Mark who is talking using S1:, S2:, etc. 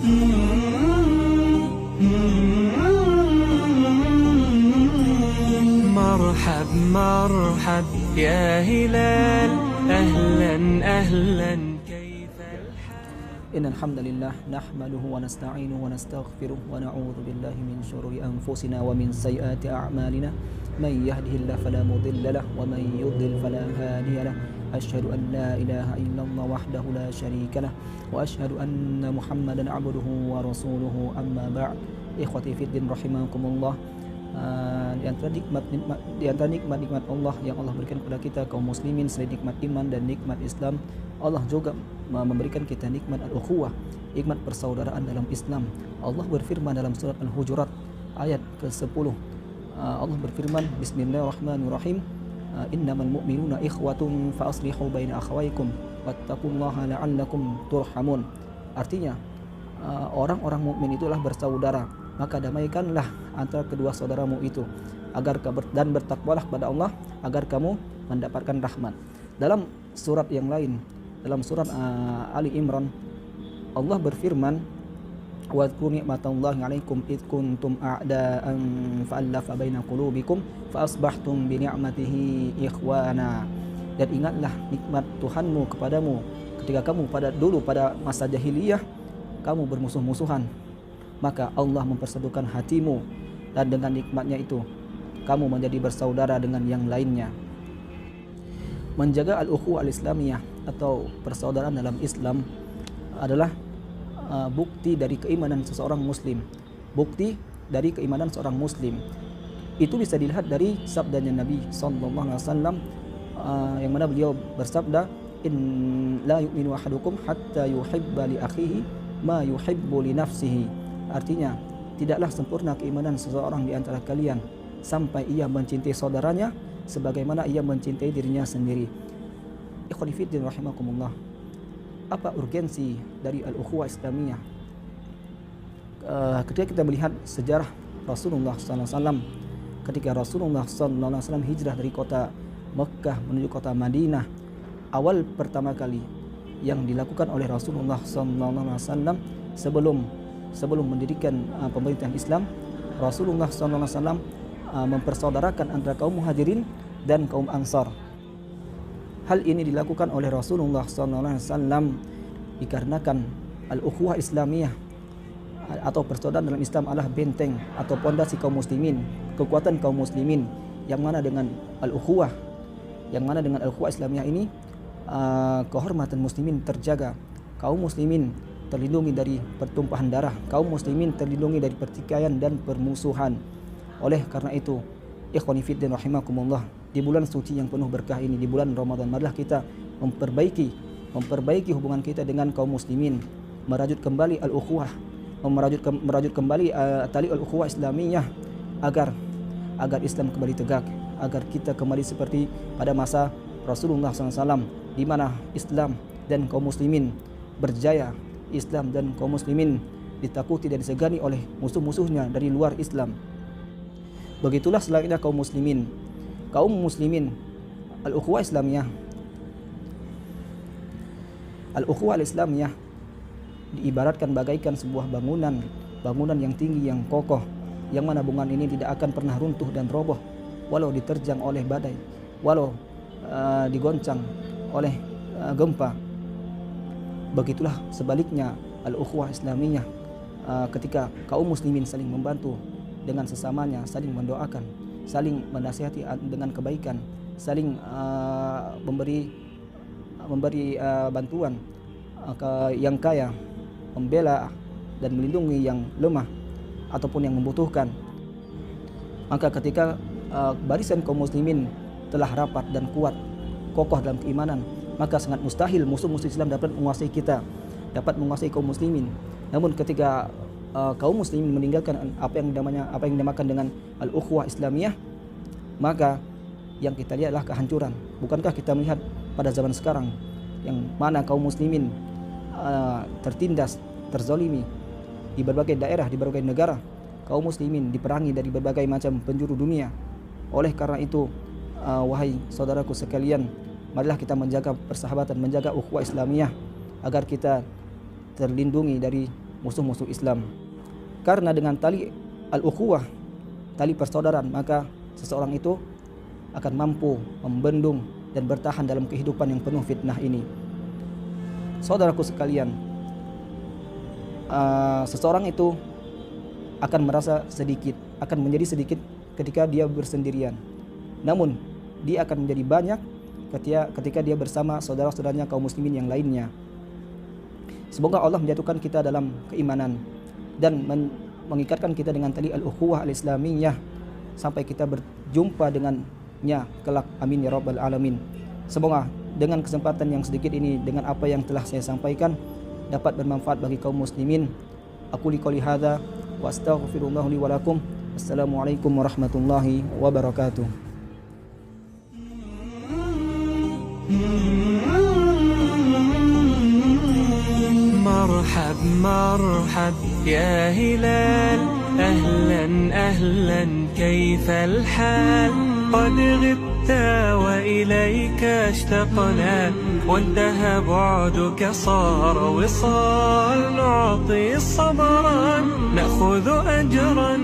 S1: مرحب مرحب يا هلال أهلا أهلا كيف الحال.
S2: إن الحمد لله نحمده ونستعينه ونستغفره ونعوذ بالله من شرور أنفسنا ومن سيئات أعمالنا من يهده الله فلا مضل له ومن يضلل فلا هادي له أشهد أن لا إله إلا الله وحده لا شريك له وأشهد أن محمدا عبده ورسوله أما بعد إخوتي في الدين رحمكم الله. Di antara nikmat Allah yang Allah berikan kepada kita kaum muslimin selain nikmat iman dan nikmat Islam, Allah juga memberikan kita nikmat al-ukhuwah, nikmat persaudaraan dalam Islam. Allah berfirman dalam surat Al-Hujurat ayat ke-10. Allah berfirman, Bismillahirrahmanirrahim, innamal mu'minuna ikhwatun fa aslihu baina akhawaykum wattaqullaha la'allakum turhamun. Artinya, orang-orang mukmin itulah bersaudara, maka damaikanlah antara kedua saudaramu itu dan bertakwalah kepada Allah agar kamu mendapatkan rahmat. Dalam surat yang lain, dalam surat Ali Imran, Allah berfirman, wa dzkuru ni'matallahi 'alaikum id kuntum a'da'an fa'alafa baina qulubikum fa asbahtum bi ni'matihi ikhwana. Dan ingatlah nikmat Tuhanmu kepadamu ketika kamu pada masa jahiliyah kamu bermusuh-musuhan, maka Allah mempersatukan hatimu dan dengan nikmatnya itu kamu menjadi bersaudara dengan yang lainnya. Menjaga al-ukhuwah al-islamiyah atau persaudaraan dalam Islam adalah bukti dari keimanan seseorang muslim. Bukti dari keimanan seorang muslim itu bisa dilihat dari sabdanya Nabi sallallahu alaihi wasallam yang mana beliau bersabda, in la yu'minu ahadukum hatta yuhibba li akhihi ma yuhibbu li nafsihi. Artinya, tidaklah sempurna keimanan seseorang di antara kalian sampai ia mencintai saudaranya sebagaimana ia mencintai dirinya sendiri. Ikhwani fiddin rahimakumullah. Apa urgensi dari al-ukhuwah Islamiyah? Ketika kita melihat sejarah Rasulullah SAW, ketika Rasulullah SAW hijrah dari kota Mekah menuju kota Madinah, awal pertama kali yang dilakukan oleh Rasulullah SAW sebelum mendirikan pemerintahan Islam, Rasulullah SAW mempersaudarakan antara kaum muhajirin dan kaum ansar. Hal ini dilakukan oleh Rasulullah SAW dikarenakan al-ukhuwah Islamiyah atau persaudaraan dalam Islam adalah benteng atau pondasi kaum muslimin, kekuatan kaum muslimin, yang mana dengan al-ukhuwah Islamiyah ini kehormatan muslimin terjaga, kaum muslimin terlindungi dari pertumpahan darah, kaum muslimin terlindungi dari pertikaian dan permusuhan. Oleh karena itu, ikhwani fiddin rahimakumullah, di bulan suci yang penuh berkah ini, di bulan Ramadan, marilah kita memperbaiki hubungan kita dengan kaum muslimin, merajut kembali al-ukhuwah, merajut kembali tali al-ukhuwah Islamiyah agar Islam kembali tegak, agar kita kembali seperti pada masa Rasulullah SAW, di mana Islam dan kaum muslimin berjaya, Islam dan kaum muslimin ditakuti dan disegani oleh musuh-musuhnya dari luar Islam. Begitulah selanjutnya kaum muslimin al-ukhuwah Islamiyah diibaratkan bagaikan sebuah bangunan yang tinggi, yang kokoh, yang mana bangunan ini tidak akan pernah runtuh dan roboh walau diterjang oleh badai, walau digoncang oleh gempa. Begitulah sebaliknya al-ukhuwah Islamiyah, ketika kaum muslimin saling membantu dengan sesamanya, saling mendoakan, saling menasihati dengan kebaikan, saling memberi bantuan yang kaya, membela dan melindungi yang lemah ataupun yang membutuhkan. Maka ketika barisan kaum muslimin telah rapat dan kuat, kokoh dalam keimanan, maka sangat mustahil musuh-musuh Islam dapat menguasai kita, dapat menguasai kaum muslimin. Namun ketika kaum muslimin meninggalkan apa yang dinamakan dengan al-ukhuwah Islamiyah, maka yang kita lihat adalah kehancuran. Bukankah kita melihat pada zaman sekarang yang mana kaum muslimin tertindas, terzalimi di berbagai daerah, di berbagai negara. Kaum muslimin diperangi dari berbagai macam penjuru dunia. Oleh karena itu, wahai saudaraku sekalian, marilah kita menjaga persahabatan, menjaga ukhuwah Islamiyah agar kita terlindungi dari musuh-musuh Islam. Karena dengan tali al-ukhuwah, tali persaudaraan, maka seseorang itu akan mampu membendung dan bertahan dalam kehidupan yang penuh fitnah ini. Saudaraku sekalian, seseorang itu akan merasa sedikit, akan menjadi sedikit ketika dia bersendirian. Namun dia akan menjadi banyak ketika dia bersama saudara-saudaranya kaum muslimin yang lainnya. Semoga Allah menjatuhkan kita dalam keimanan dan mengikatkan kita dengan tali al-ukhuwah al-islamiyah sampai kita berjumpa dengannya kelak. Amin ya rabbal alamin. Semoga dengan kesempatan yang sedikit ini, dengan apa yang telah saya sampaikan, dapat bermanfaat bagi kaum muslimin. Aku qouli hadza wa astaghfirullah li wa lakum. Assalamualaikum warahmatullahi wabarakatuh.
S1: مرحب مرحب يا هلال أهلا أهلا كيف الحال قد غبت وإليك اشتقنا وانتهى بعدك صار وصال نعطي صبرا نأخذ أجرا